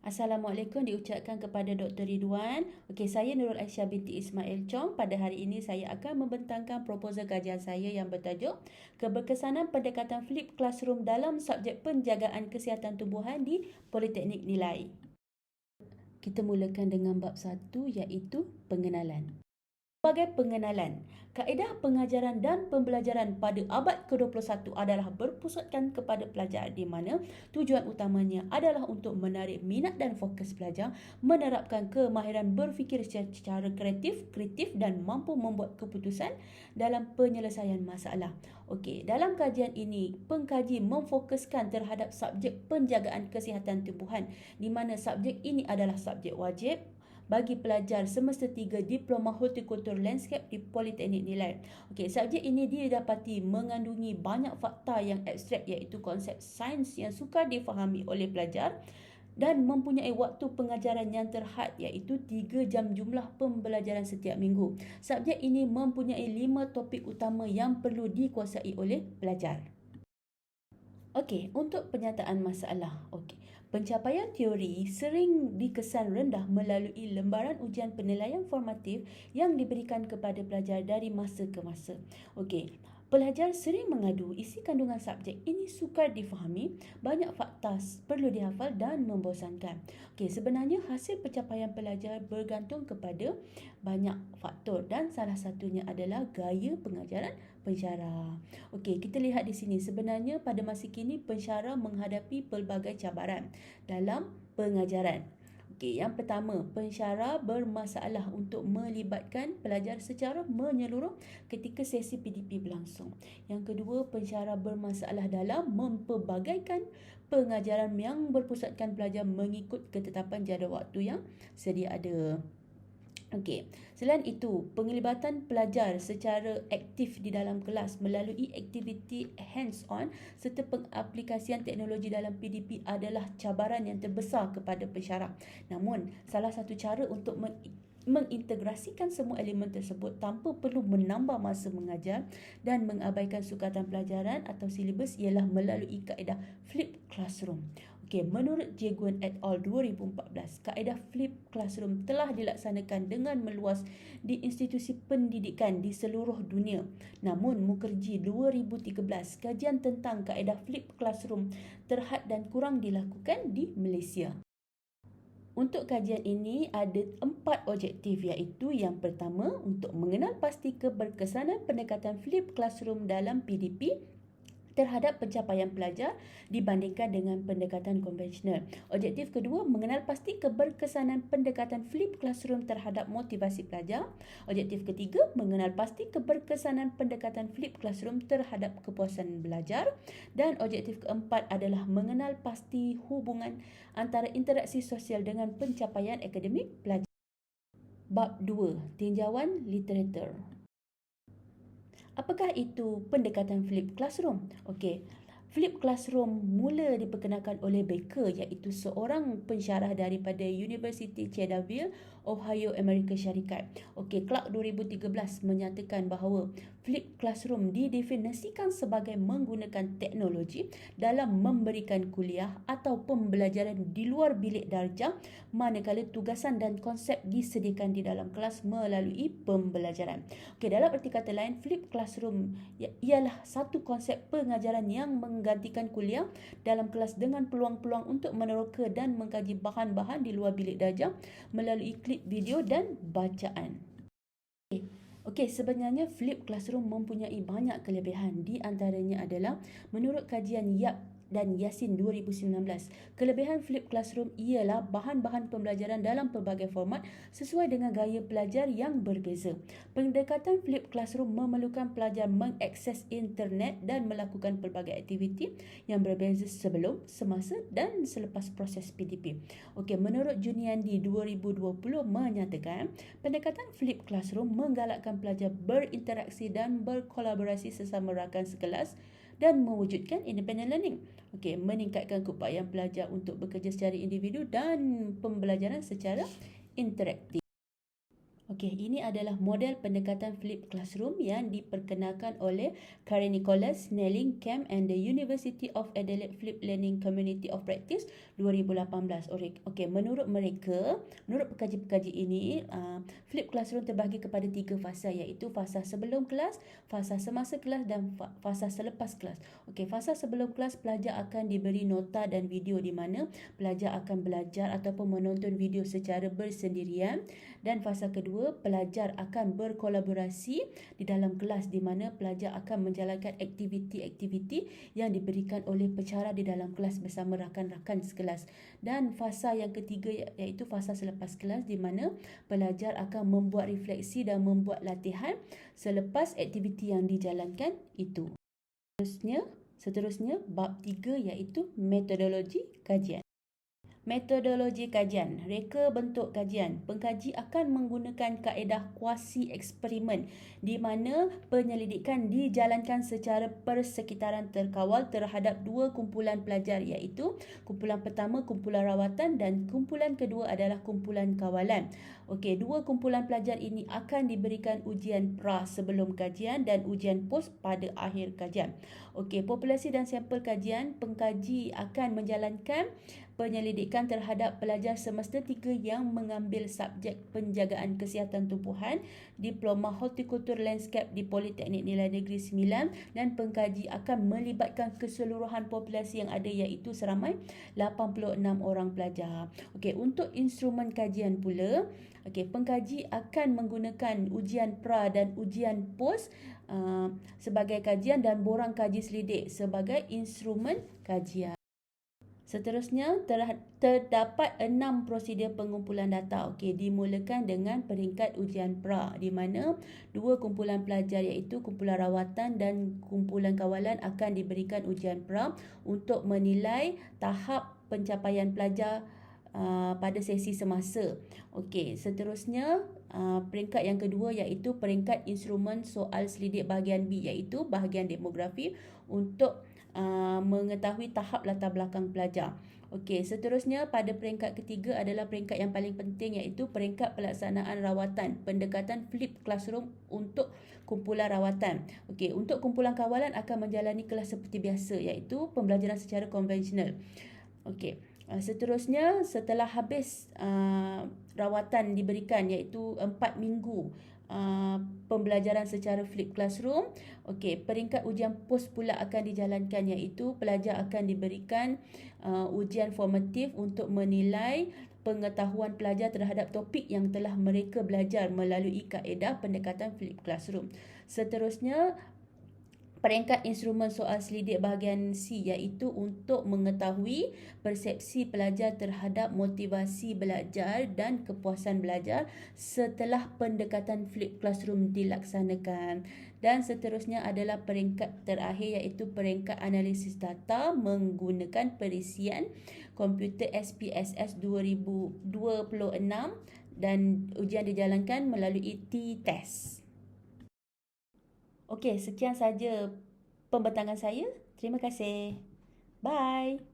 Assalamualaikum diucapkan kepada Dr. Ridwan. Okey, saya Nurul Aisyah binti Ismail Chong. Pada hari ini saya akan membentangkan proposal kajian saya yang bertajuk Keberkesanan Pendekatan Flip Classroom dalam subjek penjagaan kesihatan tumbuhan di Politeknik Nilai. Kita mulakan dengan bab 1 iaitu pengenalan. Sebagai pengenalan, kaedah pengajaran dan pembelajaran pada abad ke-21 adalah berpusatkan kepada pelajar di mana tujuan utamanya adalah untuk menarik minat dan fokus pelajar, menerapkan kemahiran berfikir secara kreatif dan mampu membuat keputusan dalam penyelesaian masalah. Okey, dalam kajian ini, pengkaji memfokuskan terhadap subjek penjagaan kesihatan tumbuhan di mana subjek ini adalah subjek wajib bagi pelajar semester 3 Diploma Hortikultur Landscape di Politeknik Nilai. Okey, subjek ini didapati mengandungi banyak fakta yang abstrak iaitu konsep sains yang sukar difahami oleh pelajar dan mempunyai waktu pengajaran yang terhad iaitu 3 jam jumlah pembelajaran setiap minggu. Subjek ini mempunyai 5 topik utama yang perlu dikuasai oleh pelajar. Okey, untuk penyataan masalah. Okey. Pencapaian teori sering dikesan rendah melalui lembaran ujian penilaian formatif yang diberikan kepada pelajar dari masa ke masa. Okey. Pelajar sering mengadu isi kandungan subjek ini sukar difahami, banyak fakta perlu dihafal dan membosankan. Okey, sebenarnya hasil pencapaian pelajar bergantung kepada banyak faktor dan salah satunya adalah gaya pengajaran pensyarah. Okey, kita lihat di sini sebenarnya pada masa kini pensyarah menghadapi pelbagai cabaran dalam pengajaran. Okey, yang pertama, pensyarah bermasalah untuk melibatkan pelajar secara menyeluruh ketika sesi PDP berlangsung. Yang kedua, pensyarah bermasalah dalam mempelbagaikan pengajaran yang berpusatkan pelajar mengikut ketetapan jadual waktu yang sedia ada. Okey, selain itu, penglibatan pelajar secara aktif di dalam kelas melalui aktiviti hands-on serta pengaplikasian teknologi dalam PDP adalah cabaran yang terbesar kepada pensyarah. Namun, salah satu cara untuk mengintegrasikan semua elemen tersebut tanpa perlu menambah masa mengajar dan mengabaikan sukatan pelajaran atau silibus ialah melalui kaedah Flip Classroom. Okey, menurut Jaegwon et al. 2014, kaedah Flip Classroom telah dilaksanakan dengan meluas di institusi pendidikan di seluruh dunia. Namun, Mukherjee 2013, kajian tentang kaedah Flip Classroom terhad dan kurang dilakukan di Malaysia. Untuk kajian ini ada 4 objektif iaitu yang pertama untuk mengenal pasti keberkesanan pendekatan Flip Classroom dalam PDP terhadap pencapaian pelajar dibandingkan dengan pendekatan konvensional. Objektif kedua, mengenal pasti keberkesanan pendekatan Flip Classroom terhadap motivasi pelajar. Objektif ketiga, mengenal pasti keberkesanan pendekatan Flip Classroom terhadap kepuasan belajar. Dan objektif keempat adalah mengenal pasti hubungan antara interaksi sosial dengan pencapaian akademik pelajar. Bab 2, tinjauan literatur. Apakah itu pendekatan Flip Classroom? Okey, Flip Classroom mula diperkenalkan oleh Baker iaitu seorang pensyarah daripada Universiti Cedarville, Ohio, Amerika Syarikat. Okey, Clark 2013 menyatakan bahawa Flip Classroom didefinisikan sebagai menggunakan teknologi dalam memberikan kuliah atau pembelajaran di luar bilik darjah manakala tugasan dan konsep disediakan di dalam kelas melalui pembelajaran. Okey, dalam erti kata lain, Flip Classroom ialah satu konsep pengajaran yang menggantikan kuliah dalam kelas dengan peluang-peluang untuk meneroka dan mengkaji bahan-bahan di luar bilik darjah melalui klip video dan bacaan. Okey, sebenarnya Flip Classroom mempunyai banyak kelebihan. Di antaranya adalah menurut kajian Yap dan Yasin 2019, kelebihan Flip Classroom ialah bahan-bahan pembelajaran dalam pelbagai format sesuai dengan gaya pelajar yang berbeza. Pendekatan Flip Classroom memerlukan pelajar mengakses internet dan melakukan pelbagai aktiviti yang berbeza sebelum, semasa dan selepas proses PDP. Okey, menurut Juniandi 2020 menyatakan pendekatan Flip Classroom menggalakkan pelajar berinteraksi dan berkolaborasi sesama rakan sekelas dan mewujudkan independent learning. Okey, meningkatkan keupayaan pelajar untuk bekerja secara individu dan pembelajaran secara interaktif. Okey, ini adalah model pendekatan flipped classroom yang diperkenalkan oleh Karen Nicholas, Snelling Camp and the University of Adelaide Flipped Learning Community of Practice 2018. Okey, menurut mereka, menurut pekaji-pekaji ini, flipped classroom terbahagi kepada 3 fasa, iaitu fasa sebelum kelas, fasa semasa kelas dan fasa selepas kelas. Okey, fasa sebelum kelas pelajar akan diberi nota dan video di mana pelajar akan belajar ataupun menonton video secara bersendirian, dan fasa kedua pelajar akan berkolaborasi di dalam kelas di mana pelajar akan menjalankan aktiviti-aktiviti yang diberikan oleh pencara di dalam kelas bersama rakan-rakan sekelas. Dan fasa yang ketiga iaitu fasa selepas kelas di mana pelajar akan membuat refleksi dan membuat latihan selepas aktiviti yang dijalankan itu. Seterusnya bab 3 iaitu metodologi kajian. Metodologi kajian, reka bentuk kajian. Pengkaji akan menggunakan kaedah kuasi eksperimen di mana penyelidikan dijalankan secara persekitaran terkawal terhadap 2 kumpulan pelajar, iaitu kumpulan pertama kumpulan rawatan dan kumpulan kedua adalah kumpulan kawalan. Okey, 2 kumpulan pelajar ini akan diberikan ujian pra sebelum kajian dan ujian pos pada akhir kajian. Okey, populasi dan sampel kajian, pengkaji akan menjalankan penyelidikan terhadap pelajar semester 3 yang mengambil subjek penjagaan kesihatan tumbuhan Diploma Horticulture Landscape di Politeknik Nilai Negeri 9, dan pengkaji akan melibatkan keseluruhan populasi yang ada iaitu seramai 86 orang pelajar. Okey, untuk instrumen kajian pula, pengkaji akan menggunakan ujian pra dan ujian pos sebagai kajian dan borang kaji selidik sebagai instrumen kajian. Seterusnya, terdapat 6 prosedur pengumpulan data. Okey, dimulakan dengan peringkat ujian pra di mana 2 kumpulan pelajar iaitu kumpulan rawatan dan kumpulan kawalan akan diberikan ujian pra untuk menilai tahap pencapaian pelajar pada sesi semasa. Okey, seterusnya peringkat yang kedua iaitu peringkat instrumen soal selidik bahagian B iaitu bahagian demografi untuk mengetahui tahap latar belakang pelajar. Okey, seterusnya pada peringkat ketiga adalah peringkat yang paling penting iaitu peringkat pelaksanaan rawatan, pendekatan flipped classroom untuk kumpulan rawatan. Okey, untuk kumpulan kawalan akan menjalani kelas seperti biasa iaitu pembelajaran secara konvensional. Okey, seterusnya setelah habis rawatan diberikan iaitu 4 minggu pembelajaran secara flipped classroom. Okey, peringkat ujian pos pula akan dijalankan iaitu pelajar akan diberikan ujian formatif untuk menilai pengetahuan pelajar terhadap topik yang telah mereka belajar melalui kaedah pendekatan flipped classroom. Seterusnya peringkat instrumen soal selidik bahagian C iaitu untuk mengetahui persepsi pelajar terhadap motivasi belajar dan kepuasan belajar setelah pendekatan flipped classroom dilaksanakan. Dan seterusnya adalah peringkat terakhir iaitu peringkat analisis data menggunakan perisian komputer SPSS 2026 dan ujian dijalankan melalui T-test. Okey, sekian saja pembentangan saya. Terima kasih. Bye.